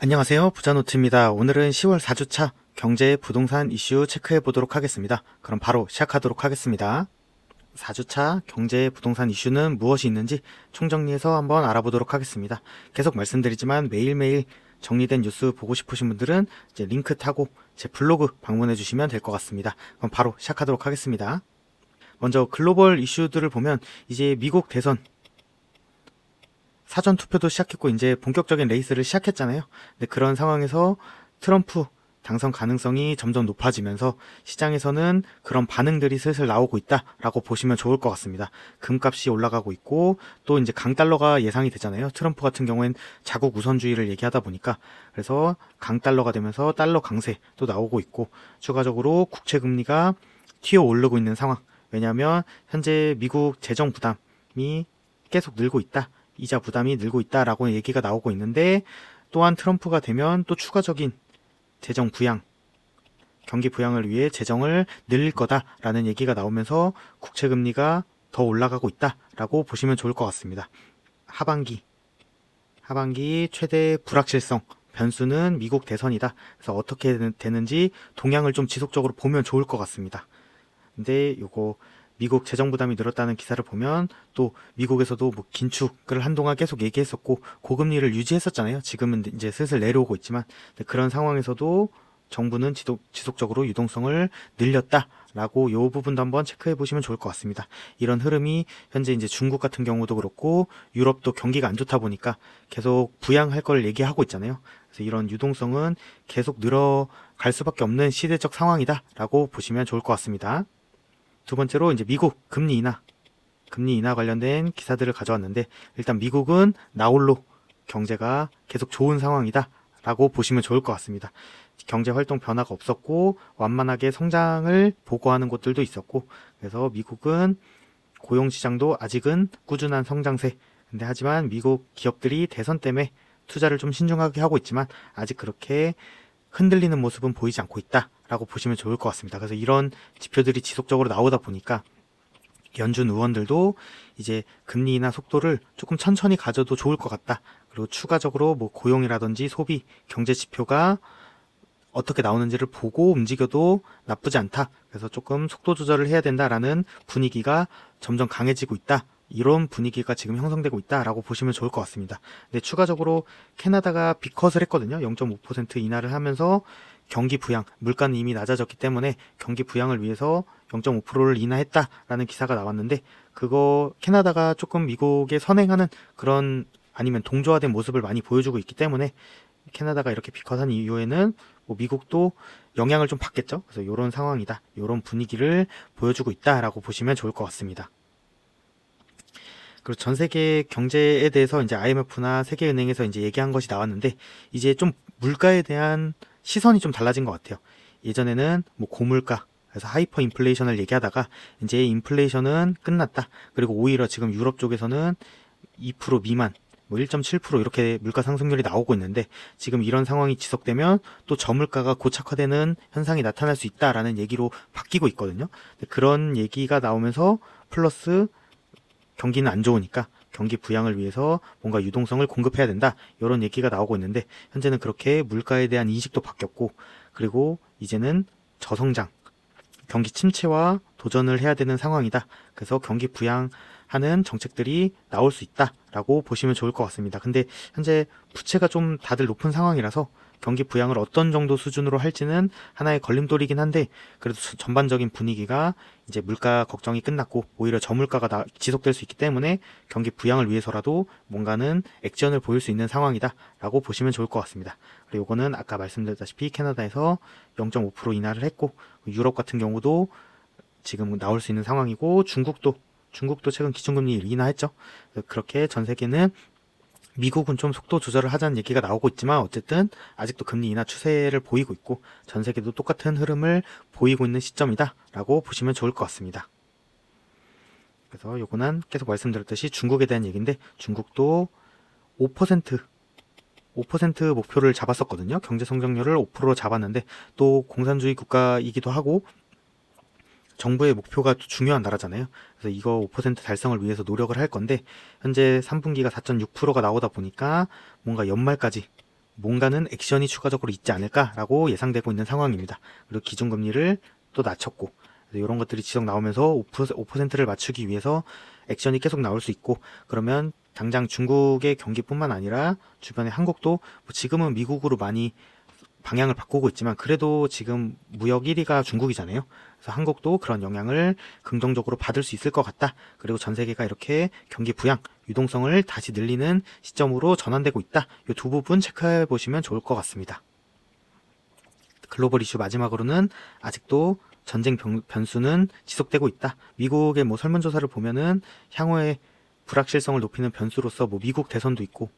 안녕하세요. 부자노트입니다. 오늘은 10월 4주차 경제 부동산 이슈 체크해 보도록 하겠습니다. 그럼 바로 시작하도록 하겠습니다. 4주차 경제 부동산 이슈는 무엇이 있는지 총정리해서 한번 알아보도록 하겠습니다. 계속 말씀드리지만 매일매일 정리된 뉴스 보고 싶으신 분들은 이제 링크 타고 제 블로그 방문해 주시면 될 것 같습니다. 그럼 바로 시작하도록 하겠습니다. 먼저 글로벌 이슈들을 보면 이제 미국 대선 사전 투표도 시작했고 이제 본격적인 레이스를 시작했잖아요. 근데 그런 상황에서 트럼프 당선 가능성이 점점 높아지면서 시장에서는 그런 반응들이 슬슬 나오고 있다라고 보시면 좋을 것 같습니다. 금값이 올라가고 있고 또 이제 강달러가 예상이 되잖아요. 트럼프 같은 경우엔 자국 우선주의를 얘기하다 보니까 그래서 강달러가 되면서 달러 강세도 나오고 있고 추가적으로 국채 금리가 튀어 오르고 있는 상황. 왜냐하면 현재 미국 재정 부담이 계속 늘고 있다. 이자 부담이 늘고 있다라고 얘기가 나오고 있는데 또한 트럼프가 되면 또 추가적인 재정 부양, 경기 부양을 위해 재정을 늘릴 거다라는 얘기가 나오면서 국채 금리가 더 올라가고 있다라고 보시면 좋을 것 같습니다. 하반기 최대 불확실성 변수는 미국 대선이다. 그래서 어떻게 되는지 동향을 좀 지속적으로 보면 좋을 것 같습니다. 근데 요거 미국 재정 부담이 늘었다는 기사를 보면 또 미국에서도 뭐 긴축을 한동안 계속 얘기했었고 고금리를 유지했었잖아요. 지금은 이제 슬슬 내려오고 있지만 그런 상황에서도 정부는 지속적으로 유동성을 늘렸다라고 요 부분도 한번 체크해 보시면 좋을 것 같습니다. 이런 흐름이 현재 이제 중국 같은 경우도 그렇고 유럽도 경기가 안 좋다 보니까 계속 부양할 걸 얘기하고 있잖아요. 그래서 이런 유동성은 계속 늘어갈 수밖에 없는 시대적 상황이다라고 보시면 좋을 것 같습니다. 두 번째로 이제 미국 금리 인하 관련된 기사들을 가져왔는데 일단 미국은 나홀로 경제가 계속 좋은 상황이다 라고 보시면 좋을 것 같습니다. 경제 활동 변화가 없었고 완만하게 성장을 보고하는 곳들도 있었고 그래서 미국은 고용시장도 아직은 꾸준한 성장세. 근데 하지만 미국 기업들이 대선 때문에 투자를 좀 신중하게 하고 있지만 아직 그렇게 흔들리는 모습은 보이지 않고 있다라고 보시면 좋을 것 같습니다. 그래서 이런 지표들이 지속적으로 나오다 보니까 연준 의원들도 이제 금리 인하 속도를 조금 천천히 가져도 좋을 것 같다. 그리고 추가적으로 뭐 고용이라든지 소비, 경제 지표가 어떻게 나오는지를 보고 움직여도 나쁘지 않다. 그래서 조금 속도 조절을 해야 된다라는 분위기가 점점 강해지고 있다. 이런 분위기가 지금 형성되고 있다라고 보시면 좋을 것 같습니다. 근데 추가적으로 캐나다가 빅컷을 했거든요. 0.5% 인하를 하면서 경기 부양, 물가는 이미 낮아졌기 때문에 경기 부양을 위해서 0.5%를 인하했다라는 기사가 나왔는데 그거 캐나다가 조금 미국에 선행하는 그런 아니면 동조화된 모습을 많이 보여주고 있기 때문에 캐나다가 이렇게 빅컷한 이후에는 뭐 미국도 영향을 좀 받겠죠. 그래서 이런 상황이다. 이런 분위기를 보여주고 있다라고 보시면 좋을 것 같습니다. 그리고 전 세계 경제에 대해서 이제 IMF나 세계은행에서 이제 얘기한 것이 나왔는데 이제 좀 물가에 대한 시선이 좀 달라진 것 같아요. 예전에는 뭐 고물가 그래서 하이퍼 인플레이션을 얘기하다가 이제 인플레이션은 끝났다. 그리고 오히려 지금 유럽 쪽에서는 2% 미만 뭐 1.7% 이렇게 물가 상승률이 나오고 있는데 지금 이런 상황이 지속되면 또 저물가가 고착화되는 현상이 나타날 수 있다라는 얘기로 바뀌고 있거든요. 그런 얘기가 나오면서 플러스 경기는 안 좋으니까 경기 부양을 위해서 뭔가 유동성을 공급해야 된다. 이런 얘기가 나오고 있는데 현재는 그렇게 물가에 대한 인식도 바뀌었고 그리고 이제는 저성장, 경기 침체와 도전을 해야 되는 상황이다. 그래서 경기 부양하는 정책들이 나올 수 있다라고 보시면 좋을 것 같습니다. 근데 현재 부채가 좀 다들 높은 상황이라서 경기 부양을 어떤 정도 수준으로 할지는 하나의 걸림돌이긴 한데 그래도 전반적인 분위기가 이제 물가 걱정이 끝났고 오히려 저물가가 지속될 수 있기 때문에 경기 부양을 위해서라도 뭔가는 액션을 보일 수 있는 상황이다 라고 보시면 좋을 것 같습니다. 그리고 이거는 아까 말씀드렸다시피 캐나다에서 0.5% 인하를 했고 유럽 같은 경우도 지금 나올 수 있는 상황이고 중국도 최근 기준금리 인하했죠. 그렇게 전 세계는 미국은 좀 속도 조절을 하자는 얘기가 나오고 있지만 어쨌든 아직도 금리 인하 추세를 보이고 있고 전 세계도 똑같은 흐름을 보이고 있는 시점이다 라고 보시면 좋을 것 같습니다. 그래서 요거는 계속 말씀드렸듯이 중국에 대한 얘기인데 중국도 5% 목표를 잡았었거든요. 경제 성장률을 5%로 잡았는데 또 공산주의 국가이기도 하고 정부의 목표가 또 중요한 나라잖아요. 그래서 이거 5% 달성을 위해서 노력을 할 건데 현재 3분기가 4.6%가 나오다 보니까 뭔가 연말까지 뭔가는 액션이 추가적으로 있지 않을까라고 예상되고 있는 상황입니다. 그리고 기준금리를 또 낮췄고 이런 것들이 지속 나오면서 5%를 맞추기 위해서 액션이 계속 나올 수 있고, 그러면 당장 중국의 경기뿐만 아니라 주변의 한국도 뭐 지금은 미국으로 많이 방향을 바꾸고 있지만 그래도 지금 무역 1위가 중국이잖아요. 그래서 한국도 그런 영향을 긍정적으로 받을 수 있을 것 같다. 그리고 전 세계가 이렇게 경기 부양, 유동성을 다시 늘리는 시점으로 전환되고 있다. 이 두 부분 체크해 보시면 좋을 것 같습니다. 글로벌 이슈 마지막으로는 아직도 전쟁 변수는 지속되고 있다. 미국의 뭐 설문조사를 보면은 향후에 불확실성을 높이는 변수로서 뭐 미국 대선도 있고,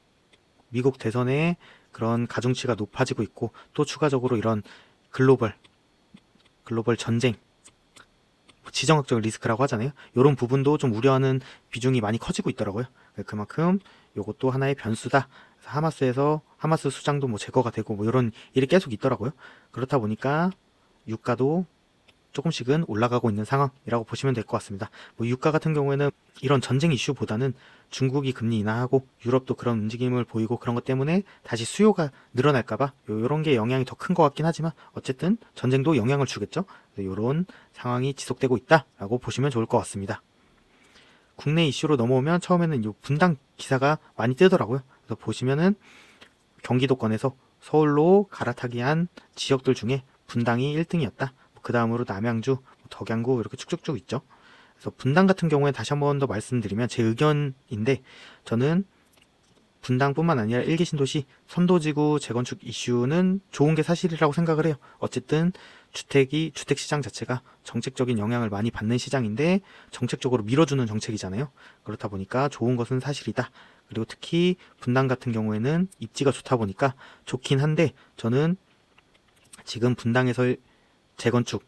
미국 대선에 그런 가중치가 높아지고 있고, 또 추가적으로 이런 글로벌 전쟁, 지정학적 리스크라고 하잖아요. 이런 부분도 좀 우려하는 비중이 많이 커지고 있더라고요. 그만큼 이것도 하나의 변수다. 하마스 수장도 뭐 제거가 되고 뭐 이런 일이 계속 있더라고요. 그렇다 보니까 유가도 조금씩은 올라가고 있는 상황이라고 보시면 될 것 같습니다. 뭐 유가 같은 경우에는 이런 전쟁 이슈보다는 중국이 금리 인하하고 유럽도 그런 움직임을 보이고 그런 것 때문에 다시 수요가 늘어날까봐 이런 게 영향이 더 큰 것 같긴 하지만 어쨌든 전쟁도 영향을 주겠죠. 이런 상황이 지속되고 있다라고 보시면 좋을 것 같습니다. 국내 이슈로 넘어오면 처음에는 이 분당 기사가 많이 뜨더라고요. 그래서 보시면은 경기도권에서 서울로 갈아타기 한 지역들 중에 분당이 1등이었다. 그 다음으로 남양주, 덕양구 이렇게 쭉쭉쭉 있죠. 그래서 분당 같은 경우에 다시 한 번 더 말씀드리면 제 의견인데, 저는 분당뿐만 아니라 일기 신도시 선도지구 재건축 이슈는 좋은 게 사실이라고 생각을 해요. 어쨌든 주택 시장 자체가 정책적인 영향을 많이 받는 시장인데 정책적으로 밀어주는 정책이잖아요. 그렇다 보니까 좋은 것은 사실이다. 그리고 특히 분당 같은 경우에는 입지가 좋다 보니까 좋긴 한데, 저는 지금 분당에서 재건축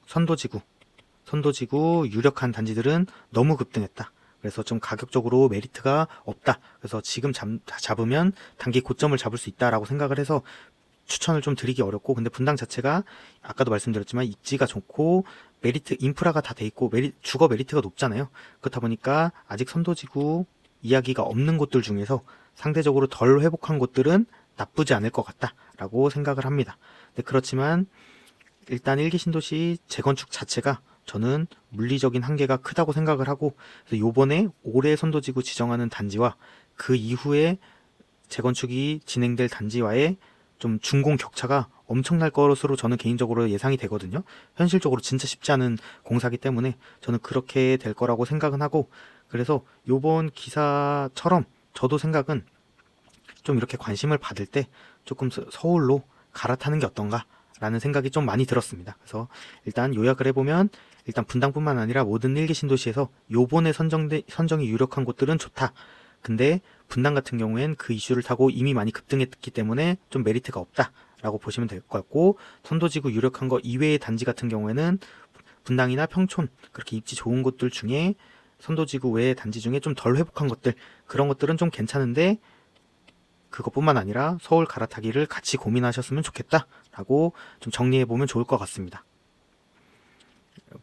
선도지구 유력한 단지들은 너무 급등했다. 그래서 좀 가격적으로 메리트가 없다. 그래서 지금 잡으면 단기 고점을 잡을 수 있다라고 생각을 해서 추천을 좀 드리기 어렵고, 근데 분당 자체가 아까도 말씀드렸지만 입지가 좋고 인프라가 다 돼 있고 주거 메리트가 높잖아요. 그렇다 보니까 아직 선도지구 이야기가 없는 곳들 중에서 상대적으로 덜 회복한 곳들은 나쁘지 않을 것 같다라고 생각을 합니다. 근데 그렇지만 일단 일기 신도시 재건축 자체가 저는 물리적인 한계가 크다고 생각을 하고, 그래서 요번에 올해 선도지구 지정하는 단지와 그 이후에 재건축이 진행될 단지와의 좀 준공 격차가 엄청날 것으로 저는 개인적으로 예상이 되거든요. 현실적으로 진짜 쉽지 않은 공사기 때문에 저는 그렇게 될 거라고 생각은 하고, 그래서 요번 기사처럼 저도 생각은 좀 이렇게 관심을 받을 때 조금 서울로 갈아타는 게 어떤가 라는 생각이 좀 많이 들었습니다. 그래서 일단 요약을 해보면, 일단 분당뿐만 아니라 모든 일기 신도시에서 요번에 선정이 유력한 곳들은 좋다. 근데 분당 같은 경우엔 그 이슈를 타고 이미 많이 급등했기 때문에 좀 메리트가 없다 라고 보시면 될 것 같고, 선도지구 유력한 거 이외의 단지 같은 경우에는 분당이나 평촌 그렇게 입지 좋은 곳들 중에 선도지구 외의 단지 중에 좀 덜 회복한 것들, 그런 것들은 좀 괜찮은데 그것뿐만 아니라 서울 갈아타기를 같이 고민하셨으면 좋겠다라고 좀 정리해보면 좋을 것 같습니다.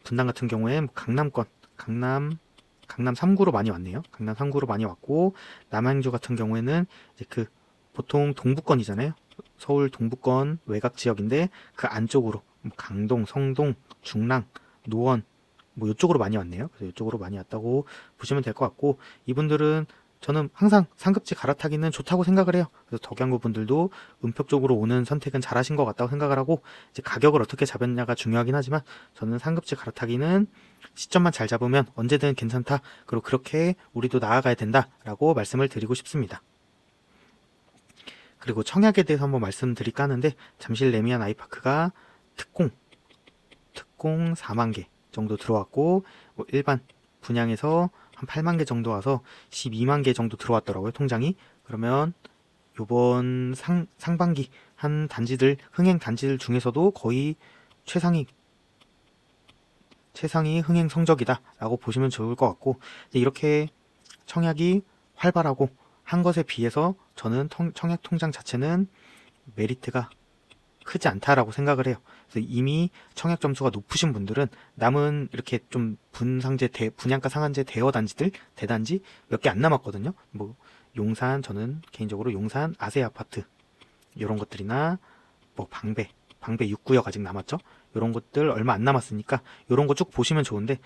분당 같은 경우에 강남 3구로 많이 왔네요. 강남 3구로 많이 왔고, 남양주 같은 경우에는 이제 보통 동부권이잖아요. 서울 동부권 외곽 지역인데 그 안쪽으로 강동, 성동, 중랑, 노원 뭐 이쪽으로 많이 왔네요. 그래서 이쪽으로 많이 왔다고 보시면 될 것 같고, 이분들은 저는 항상 상급지 갈아타기는 좋다고 생각을 해요. 그래서 덕양구 분들도 은평 쪽으로 오는 선택은 잘하신 것 같다고 생각을 하고, 이제 가격을 어떻게 잡았냐가 중요하긴 하지만 저는 상급지 갈아타기는 시점만 잘 잡으면 언제든 괜찮다. 그리고 그렇게 우리도 나아가야 된다라고 말씀을 드리고 싶습니다. 그리고 청약에 대해서 한번 말씀드릴까 하는데, 잠실 레미안 아이파크가 특공 4만 개 정도 들어왔고, 뭐 일반 분양에서 한 8만 개 정도 와서 12만 개 정도 들어왔더라고요, 통장이. 그러면 요번 상반기 한 흥행 단지들 중에서도 거의 최상위 흥행 성적이다라고 보시면 좋을 것 같고, 이렇게 청약이 활발하고 한 것에 비해서 저는 청약 통장 자체는 메리트가 크지 않다라고 생각을 해요. 그래서 이미 청약 점수가 높으신 분들은 남은 이렇게 좀 분양가 상한제 대여 단지들, 대단지 몇 개 안 남았거든요. 뭐 저는 개인적으로 용산 아세 아파트 이런 것들이나 뭐 방배 6구역 아직 남았죠. 이런 것들 얼마 안 남았으니까 이런 거 쭉 보시면 좋은데,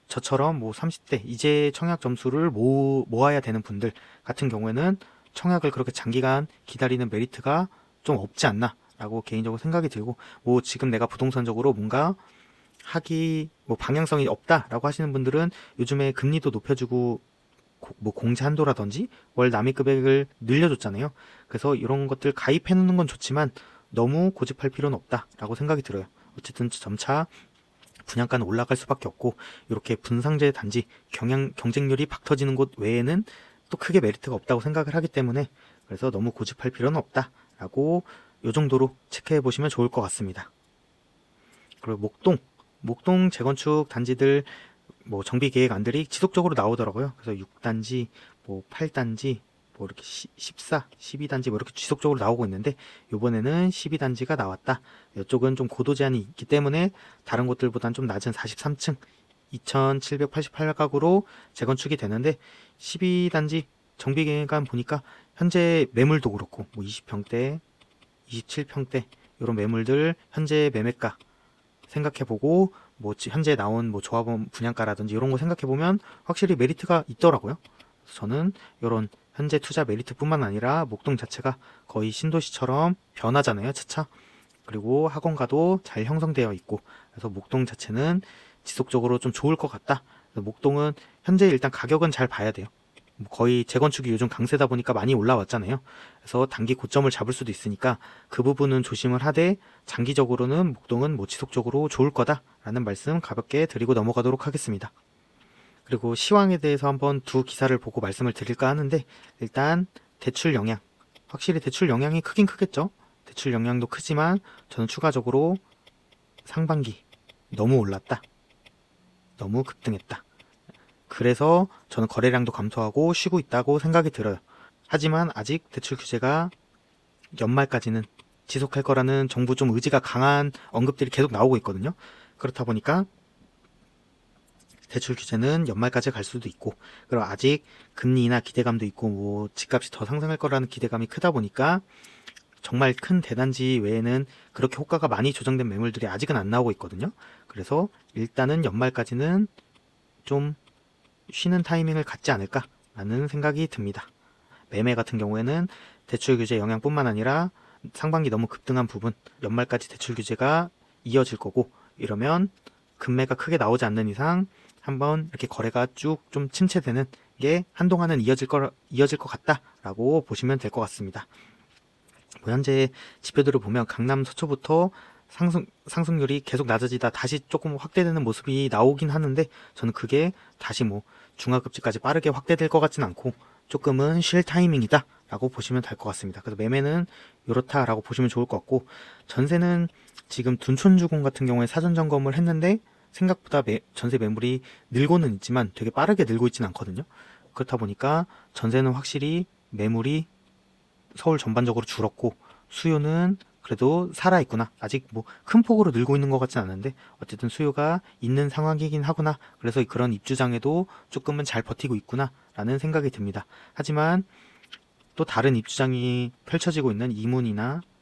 저처럼 뭐 30대 이제 청약 점수를 모아야 되는 분들 같은 경우에는 청약을 그렇게 장기간 기다리는 메리트가 좀 없지 않나 라고 개인적으로 생각이 들고, 뭐 지금 내가 부동산적으로 뭔가 하기 뭐 방향성이 없다라고 하시는 분들은 요즘에 금리도 높여주고 뭐 공제 한도라든지 월 남입금액을 늘려줬잖아요. 그래서 이런 것들 가입해 놓는 건 좋지만 너무 고집할 필요는 없다라고 생각이 들어요. 어쨌든 점차 분양가는 올라갈 수밖에 없고, 이렇게 분상제 단지 경쟁률이 박 터지는 곳 외에는 또 크게 메리트가 없다고 생각을 하기 때문에, 그래서 너무 고집할 필요는 없다라고 요 정도로 체크해 보시면 좋을 것 같습니다. 그리고 목동 재건축 단지들 뭐 정비 계획안들이 지속적으로 나오더라고요. 그래서 6단지, 뭐 8단지, 뭐 이렇게 14, 12단지 뭐 이렇게 지속적으로 나오고 있는데, 요번에는 12단지가 나왔다. 이쪽은 좀 고도 제한이 있기 때문에 다른 곳들보다는 좀 낮은 43층 2788가구로 재건축이 되는데, 12단지 정비 계획안 보니까 현재 매물도 그렇고 뭐 20평대, 27평대 이런 매물들 현재 매매가 생각해보고, 뭐 현재 나온 뭐 조합원 분양가라든지 이런 거 생각해보면 확실히 메리트가 있더라고요. 그래서 저는 이런 현재 투자 메리트뿐만 아니라 목동 자체가 거의 신도시처럼 변하잖아요, 차차. 그리고 학원가도 잘 형성되어 있고, 그래서 목동 자체는 지속적으로 좀 좋을 것 같다. 그래서 목동은 현재 일단 가격은 잘 봐야 돼요. 거의 재건축이 요즘 강세다 보니까 많이 올라왔잖아요. 그래서 단기 고점을 잡을 수도 있으니까 그 부분은 조심을 하되, 장기적으로는 목동은 뭐 지속적으로 좋을 거다라는 말씀 가볍게 드리고 넘어가도록 하겠습니다. 그리고 시황에 대해서 한번 두 기사를 보고 말씀을 드릴까 하는데, 일단 대출 영향, 확실히 대출 영향이 크긴 크겠죠. 대출 영향도 크지만 저는 추가적으로 상반기 너무 올랐다, 너무 급등했다, 그래서 저는 거래량도 감소하고 쉬고 있다고 생각이 들어요. 하지만 아직 대출 규제가 연말까지는 지속할 거라는 정부 좀 의지가 강한 언급들이 계속 나오고 있거든요. 그렇다 보니까 대출 규제는 연말까지 갈 수도 있고, 그리고 아직 금리 인하 기대감도 있고, 뭐 집값이 더 상승할 거라는 기대감이 크다 보니까 정말 큰 대단지 외에는 그렇게 호가가 많이 조정된 매물들이 아직은 안 나오고 있거든요. 그래서 일단은 연말까지는 좀 쉬는 타이밍을 갖지 않을까라는 생각이 듭니다. 매매 같은 경우에는 대출 규제 영향뿐만 아니라 상반기 너무 급등한 부분, 연말까지 대출 규제가 이어질 거고, 이러면 금매가 크게 나오지 않는 이상 한번 이렇게 거래가 쭉 좀 침체되는 게 한동안은 이어질 것 같다라고 보시면 될 것 같습니다. 뭐 현재 지표들을 보면 강남 서초부터 상승률이 계속 낮아지다 다시 조금 확대되는 모습이 나오긴 하는데, 저는 그게 다시 뭐 중하급지까지 빠르게 확대될 것 같진 않고 조금은 쉴 타이밍이다 라고 보시면 될 것 같습니다. 그래서 매매는 이렇다 라고 보시면 좋을 것 같고, 전세는 지금 둔촌주공 같은 경우에 사전 점검을 했는데 생각보다 전세 매물이 늘고는 있지만 되게 빠르게 늘고 있지는 않거든요. 그렇다 보니까 전세는 확실히 매물이 서울 전반적으로 줄었고, 수요는 그래도 살아있구나. 아직 뭐 큰 폭으로 늘고 있는 것 같진 않은데 어쨌든 수요가 있는 상황이긴 하구나. 그래서 그런 입주장에도 조금은 잘 버티고 있구나 라는 생각이 듭니다. 하지만 또 다른 입주장이 펼쳐지고 있는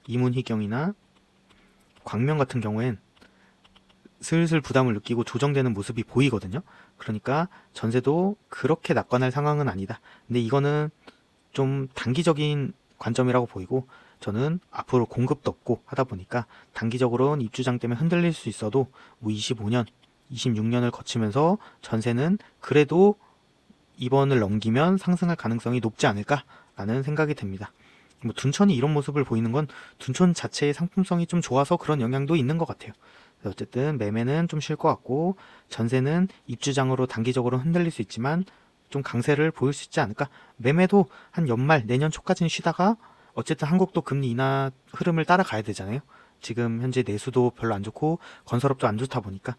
이문희경이나 광명 같은 경우엔 슬슬 부담을 느끼고 조정되는 모습이 보이거든요. 그러니까 전세도 그렇게 낙관할 상황은 아니다. 근데 이거는 좀 단기적인 관점이라고 보이고, 저는 앞으로 공급도 없고 하다 보니까 단기적으로는 입주장 때문에 흔들릴 수 있어도 뭐 25년, 26년을 거치면서 전세는 그래도 이번을 넘기면 상승할 가능성이 높지 않을까라는 생각이 듭니다. 뭐 둔촌이 이런 모습을 보이는 건 둔촌 자체의 상품성이 좀 좋아서 그런 영향도 있는 것 같아요. 어쨌든 매매는 좀 쉴 것 같고, 전세는 입주장으로 단기적으로 흔들릴 수 있지만 좀 강세를 보일 수 있지 않을까. 매매도 한 연말 내년 초까지는 쉬다가 어쨌든 한국도 금리 인하 흐름을 따라가야 되잖아요. 지금 현재 내수도 별로 안 좋고 건설업도 안 좋다 보니까.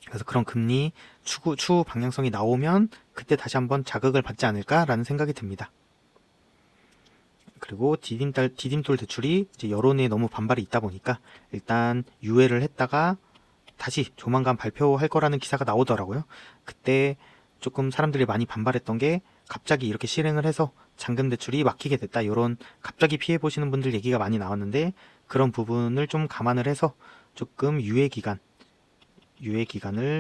그래서 그런 금리 추후 방향성이 나오면 그때 다시 한번 자극을 받지 않을까라는 생각이 듭니다. 그리고 디딤돌 대출이 이제 여론에 너무 반발이 있다 보니까 일단 유예를 했다가 다시 조만간 발표할 거라는 기사가 나오더라고요. 그때 조금 사람들이 많이 반발했던 게, 갑자기 이렇게 실행을 해서 잔금 대출이 막히게 됐다. 이런 갑자기 피해 보시는 분들 얘기가 많이 나왔는데 그런 부분을 좀 감안을 해서 조금 유예 기간을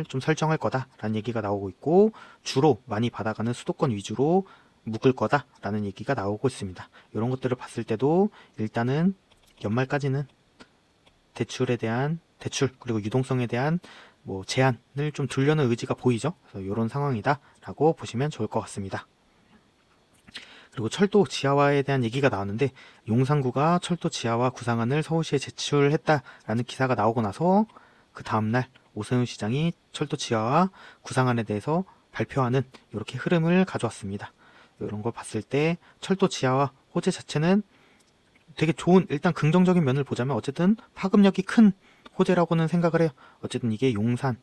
좀 설정할 거다라는 얘기가 나오고 있고 주로 많이 받아가는 수도권 위주로 묶을 거다라는 얘기가 나오고 있습니다. 이런 것들을 봤을 때도 일단은 연말까지는 대출 그리고 유동성에 대한 뭐 제한을 좀 두려는 의지가 보이죠. 그래서 이런 상황이다라고 보시면 좋을 것 같습니다. 그리고 철도 지하화에 대한 얘기가 나왔는데 용산구가 철도 지하화 구상안을 서울시에 제출했다라는 기사가 나오고 나서 그 다음날 오세훈 시장이 철도 지하화 구상안에 대해서 발표하는 이렇게 흐름을 가져왔습니다. 이런 걸 봤을 때 철도 지하화 호재 자체는 되게 좋은, 일단 긍정적인 면을 보자면 어쨌든 파급력이 큰 호재라고는 생각을 해요. 어쨌든 이게 용산,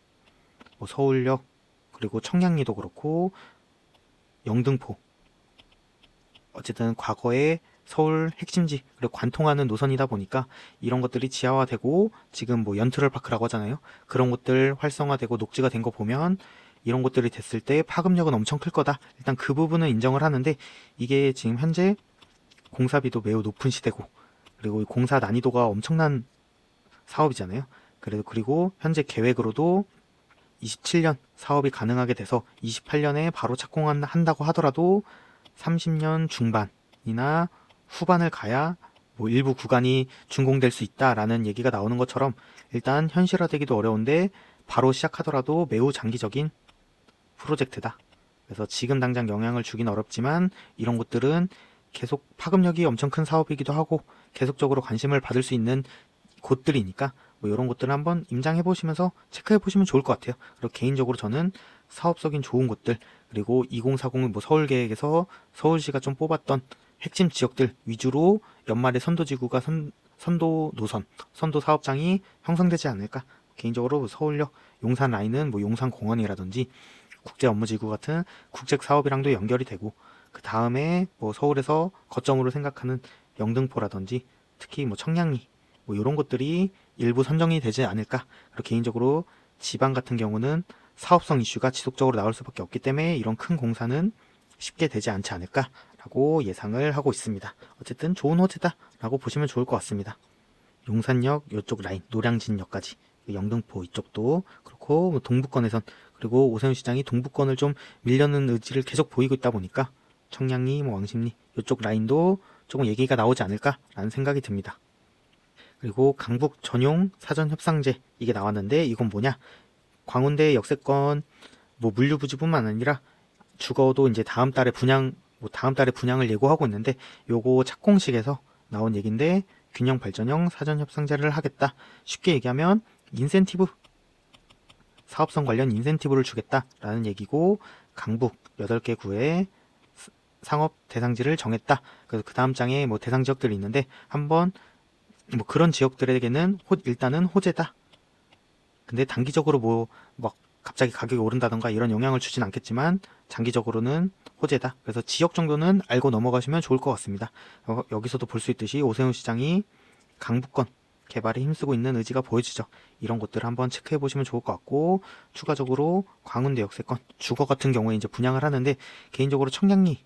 뭐 서울역, 그리고 청량리도 그렇고 영등포, 어쨌든 과거의 서울 핵심지 그리고 관통하는 노선이다 보니까 이런 것들이 지하화되고 지금 뭐 연트럴파크라고 하잖아요. 그런 것들 활성화되고 녹지가 된 거 보면 이런 것들이 됐을 때 파급력은 엄청 클 거다. 일단 그 부분은 인정을 하는데 이게 지금 현재 공사비도 매우 높은 시대고 그리고 공사 난이도가 엄청난 사업이잖아요. 그리고 현재 계획으로도 27년 사업이 가능하게 돼서 28년에 바로 착공한다고 하더라도 30년 중반이나 후반을 가야 뭐 일부 구간이 준공될 수 있다라는 얘기가 나오는 것처럼 일단 현실화되기도 어려운데 바로 시작하더라도 매우 장기적인 프로젝트다. 그래서 지금 당장 영향을 주긴 어렵지만 이런 것들은 계속 파급력이 엄청 큰 사업이기도 하고 계속적으로 관심을 받을 수 있는 곳들이니까 뭐 이런 것들을 한번 임장해 보시면서 체크해 보시면 좋을 것 같아요. 그리고 개인적으로 저는 사업적인 좋은 곳들 그리고 2040 뭐 서울 계획에서 서울시가 좀 뽑았던 핵심 지역들 위주로 연말에 선도지구가 선도 노선, 선도 사업장이 형성되지 않을까. 개인적으로 서울역 용산 라인은 뭐 용산공원이라든지 국제 업무지구 같은 국책 사업이랑도 연결이 되고 그 다음에 뭐 서울에서 거점으로 생각하는 영등포라든지 특히 뭐 청량리 뭐 이런 것들이 일부 선정이 되지 않을까. 그리고 개인적으로 지방 같은 경우는 사업성 이슈가 지속적으로 나올 수밖에 없기 때문에 이런 큰 공사는 쉽게 되지 않지 않을까라고 예상을 하고 있습니다. 어쨌든 좋은 호재다라고 보시면 좋을 것 같습니다. 용산역 이쪽 라인, 노량진역까지 영등포 이쪽도 그렇고 뭐 동부권에선 그리고 오세훈 시장이 동부권을 좀 밀려는 의지를 계속 보이고 있다 보니까 청량리, 뭐 왕십리 이쪽 라인도 조금 얘기가 나오지 않을까라는 생각이 듭니다. 그리고 강북 전용 사전 협상제 이게 나왔는데 이건 뭐냐? 광운대 역세권 뭐 물류부지뿐만 아니라 주거도 이제 다음 달에 분양을 예고하고 있는데 요거 착공식에서 나온 얘긴데 균형 발전형 사전 협상제를 하겠다. 쉽게 얘기하면 인센티브 사업성 관련 인센티브를 주겠다라는 얘기고 강북 8개 구에 상업 대상지를 정했다. 그래서 그 다음 장에 뭐 대상 지역들이 있는데 한번 뭐 그런 지역들에게는 일단은 호재다. 근데 단기적으로 뭐 막 갑자기 가격이 오른다던가 이런 영향을 주진 않겠지만 장기적으로는 호재다. 그래서 지역 정도는 알고 넘어가시면 좋을 것 같습니다. 여기서도 볼 수 있듯이 오세훈 시장이 강북권 개발에 힘쓰고 있는 의지가 보여지죠. 이런 것들을 한번 체크해 보시면 좋을 것 같고 추가적으로 광운대 역세권 주거 같은 경우에 이제 분양을 하는데 개인적으로 청량리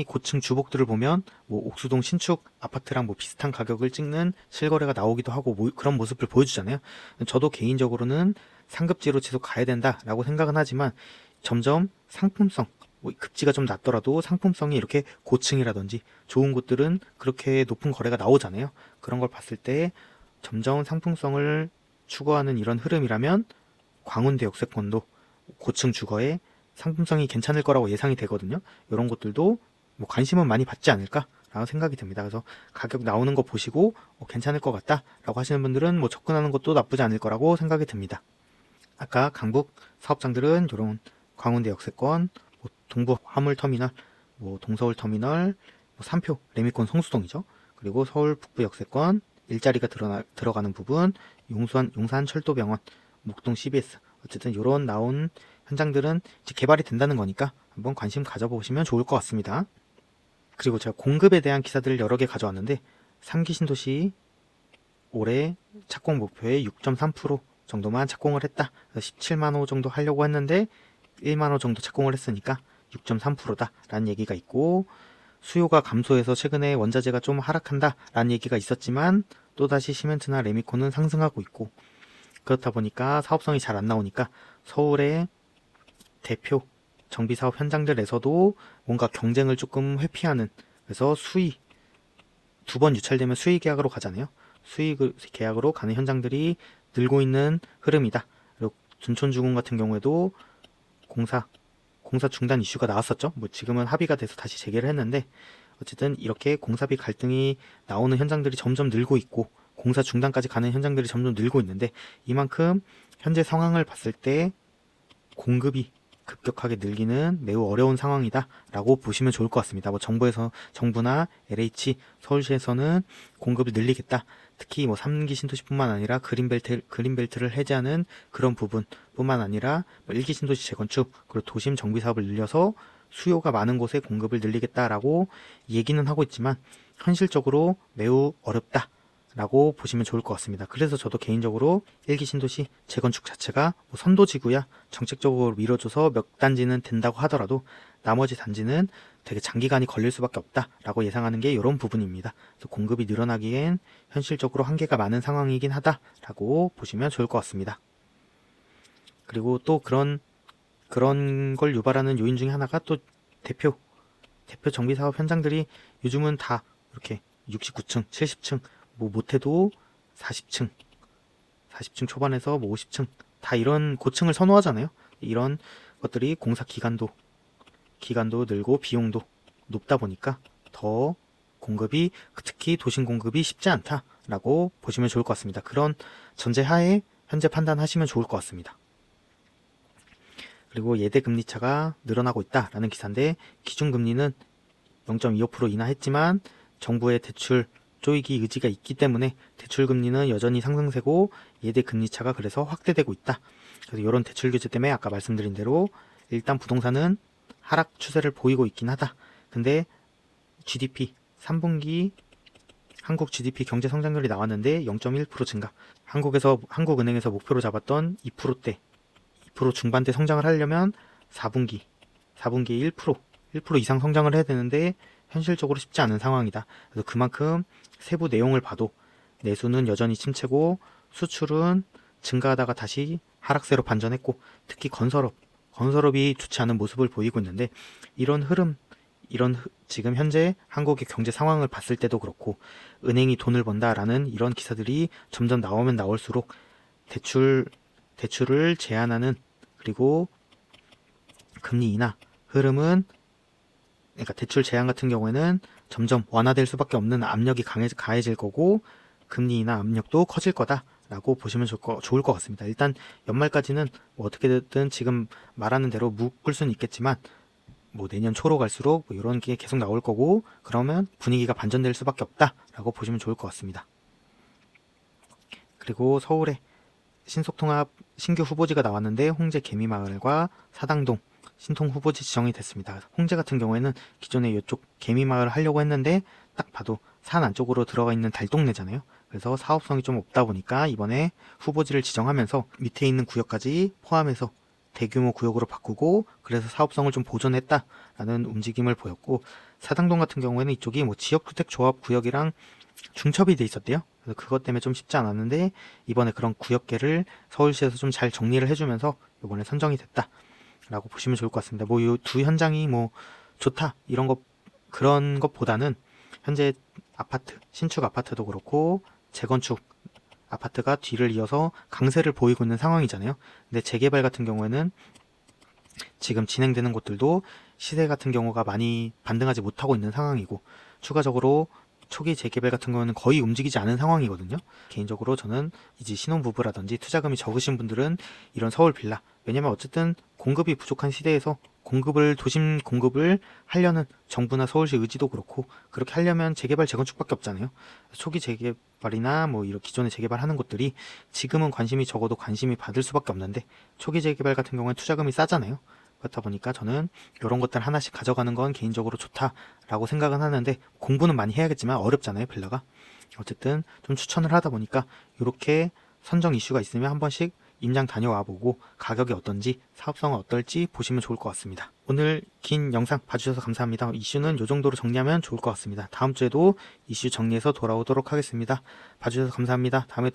고층 주복들을 보면 뭐 옥수동 신축 아파트랑 뭐 비슷한 가격을 찍는 실거래가 나오기도 하고 그런 모습을 보여주잖아요. 저도 개인적으로는 상급지로 계속 가야 된다라고 생각은 하지만 점점 상품성 뭐 급지가 좀 낮더라도 상품성이 이렇게 고층이라든지 좋은 곳들은 그렇게 높은 거래가 나오잖아요. 그런 걸 봤을 때 점점 상품성을 추구하는 이런 흐름이라면 광운대 역세권도 고층 주거에 상품성이 괜찮을 거라고 예상이 되거든요. 이런 것들도 뭐 관심은 많이 받지 않을까라는 생각이 듭니다. 그래서 가격 나오는 거 보시고 괜찮을 것 같다라고 하시는 분들은 뭐 접근하는 것도 나쁘지 않을 거라고 생각이 듭니다. 아까 강북 사업장들은 이런 광운대 역세권, 뭐 동부 화물터미널, 뭐 동서울 터미널, 뭐 삼표 레미콘 성수동이죠. 그리고 서울 북부 역세권 일자리가 들어가는 부분, 용산 철도병원, 목동 CBS 어쨌든 이런 나온 현장들은 이제 개발이 된다는 거니까 한번 관심 가져보시면 좋을 것 같습니다. 그리고 제가 공급에 대한 기사들을 여러 개 가져왔는데 3기 신도시 올해 착공 목표의 6.3% 정도만 착공을 했다. 17만 호 정도 하려고 했는데 1만 호 정도 착공을 했으니까 6.3%다 라는 얘기가 있고, 수요가 감소해서 최근에 원자재가 좀 하락한다 라는 얘기가 있었지만 또다시 시멘트나 레미콘은 상승하고 있고, 그렇다 보니까 사업성이 잘 안 나오니까 서울의 대표 정비사업 현장들에서도 뭔가 경쟁을 조금 회피하는, 그래서 수의, 두 번 유찰되면 수의 계약으로 가잖아요. 수의 계약으로 가는 현장들이 늘고 있는 흐름이다. 그리고 둔촌주공 같은 경우에도 공사 중단 이슈가 나왔었죠. 뭐 지금은 합의가 돼서 다시 재개를 했는데, 어쨌든 이렇게 공사비 갈등이 나오는 현장들이 점점 늘고 있고 공사 중단까지 가는 현장들이 점점 늘고 있는데, 이만큼 현재 상황을 봤을 때 공급이 급격하게 늘기는 매우 어려운 상황이다 라고 보시면 좋을 것 같습니다. 뭐 정부나 LH, 서울시에서는 공급을 늘리겠다, 특히 뭐 3기 신도시뿐만 아니라 그린벨트를 해제하는 그런 부분뿐만 아니라 뭐 1기 신도시 재건축, 그리고 도심 정비 사업을 늘려서 수요가 많은 곳에 공급을 늘리겠다라고 얘기는 하고 있지만 현실적으로 매우 어렵다 라고 보시면 좋을 것 같습니다. 그래서 저도 개인적으로 1기 신도시 재건축 자체가 뭐 선도지구야 정책적으로 밀어줘서 몇 단지는 된다고 하더라도 나머지 단지는 되게 장기간이 걸릴 수밖에 없다 라고 예상하는 게 이런 부분입니다. 그래서 공급이 늘어나기엔 현실적으로 한계가 많은 상황이긴 하다 라고 보시면 좋을 것 같습니다. 그리고 또 그런 걸 유발하는 요인 중에 하나가 또 대표 정비사업 현장들이 요즘은 다 이렇게 69층, 70층, 뭐 못해도 40층 초반에서 뭐 50층 다 이런 고층을 선호하잖아요. 이런 것들이 공사 기간도 늘고 비용도 높다 보니까 더 공급이, 특히 도심 공급이 쉽지 않다라고 보시면 좋을 것 같습니다. 그런 전제하에 현재 판단하시면 좋을 것 같습니다. 그리고 예대 금리차가 늘어나고 있다라는 기사인데, 기준금리는 0.25% 인하했지만 정부의 대출 조이기 의지가 있기 때문에 대출금리는 여전히 상승세고 예대 금리차가 그래서 확대되고 있다. 그래서 이런 대출 규제 때문에 아까 말씀드린 대로 일단 부동산은 하락 추세를 보이고 있긴 하다. 근데 GDP 3분기 한국 GDP 경제 성장률이 나왔는데 0.1% 증가. 한국은행에서 목표로 잡았던 2%대, 2% 중반대 성장을 하려면 4분기에 1% 이상 성장을 해야 되는데 현실적으로 쉽지 않은 상황이다. 그래서 그만큼 세부 내용을 봐도 내수는 여전히 침체고 수출은 증가하다가 다시 하락세로 반전했고, 특히 건설업이 좋지 않은 모습을 보이고 있는데, 지금 현재 한국의 경제 상황을 봤을 때도 그렇고 은행이 돈을 번다라는 이런 기사들이 점점 나오면 나올수록 대출을 제한하는, 그리고 금리 인하 흐름은, 그러니까 대출 제한 같은 경우에는 점점 완화될 수밖에 없는 압력이 가해질 거고 금리 인하 압력도 커질 거다라고 보시면 좋을 것 같습니다. 일단 연말까지는 뭐 어떻게 됐든 지금 말하는 대로 묶을 수는 있겠지만 뭐 내년 초로 갈수록 뭐 이런 게 계속 나올 거고, 그러면 분위기가 반전될 수밖에 없다라고 보시면 좋을 것 같습니다. 그리고 서울에 신속통합 신규 후보지가 나왔는데 홍제 개미마을과 사당동 신통 후보지 지정이 됐습니다. 홍제 같은 경우에는 기존에 이쪽 개미마을 하려고 했는데 딱 봐도 산 안쪽으로 들어가 있는 달동네잖아요. 그래서 사업성이 좀 없다 보니까 이번에 후보지를 지정하면서 밑에 있는 구역까지 포함해서 대규모 구역으로 바꾸고, 그래서 사업성을 좀 보존했다라는 움직임을 보였고, 사당동 같은 경우에는 이쪽이 뭐 지역주택조합 구역이랑 중첩이 돼 있었대요. 그래서 그것 때문에 좀 쉽지 않았는데 이번에 그런 구역계를 서울시에서 좀 잘 정리를 해주면서 이번에 선정이 됐다라고 보시면 좋을 것 같습니다. 뭐 이 두 현장이 뭐 좋다 그런 것보다는 현재 신축 아파트도 그렇고 재건축 아파트가 뒤를 이어서 강세를 보이고 있는 상황이잖아요. 근데 재개발 같은 경우에는 지금 진행되는 곳들도 시세 같은 경우가 많이 반등하지 못하고 있는 상황이고, 추가적으로 초기 재개발 같은 경우는 거의 움직이지 않은 상황이거든요. 개인적으로 저는 이제 신혼부부라든지 투자금이 적으신 분들은 이런 서울 빌라, 왜냐면 어쨌든 공급이 부족한 시대에서 도심 공급을 하려는 정부나 서울시 의지도 그렇고, 그렇게 하려면 재개발 재건축밖에 없잖아요. 초기 재개발이나 뭐 이런 기존에 재개발하는 곳들이 지금은 적어도 관심이 받을 수밖에 없는데, 초기 재개발 같은 경우는 투자금이 싸잖아요. 그렇다 보니까 저는 이런 것들 하나씩 가져가는 건 개인적으로 좋다라고 생각은 하는데, 공부는 많이 해야겠지만 어렵잖아요, 빌라가. 어쨌든 좀 추천을 하다 보니까 이렇게 선정 이슈가 있으면 한 번씩 임장 다녀와 보고 가격이 어떤지 사업성은 어떨지 보시면 좋을 것 같습니다. 오늘 긴 영상 봐주셔서 감사합니다. 이슈는 이 정도로 정리하면 좋을 것 같습니다. 다음 주에도 이슈 정리해서 돌아오도록 하겠습니다. 봐주셔서 감사합니다. 다음에 또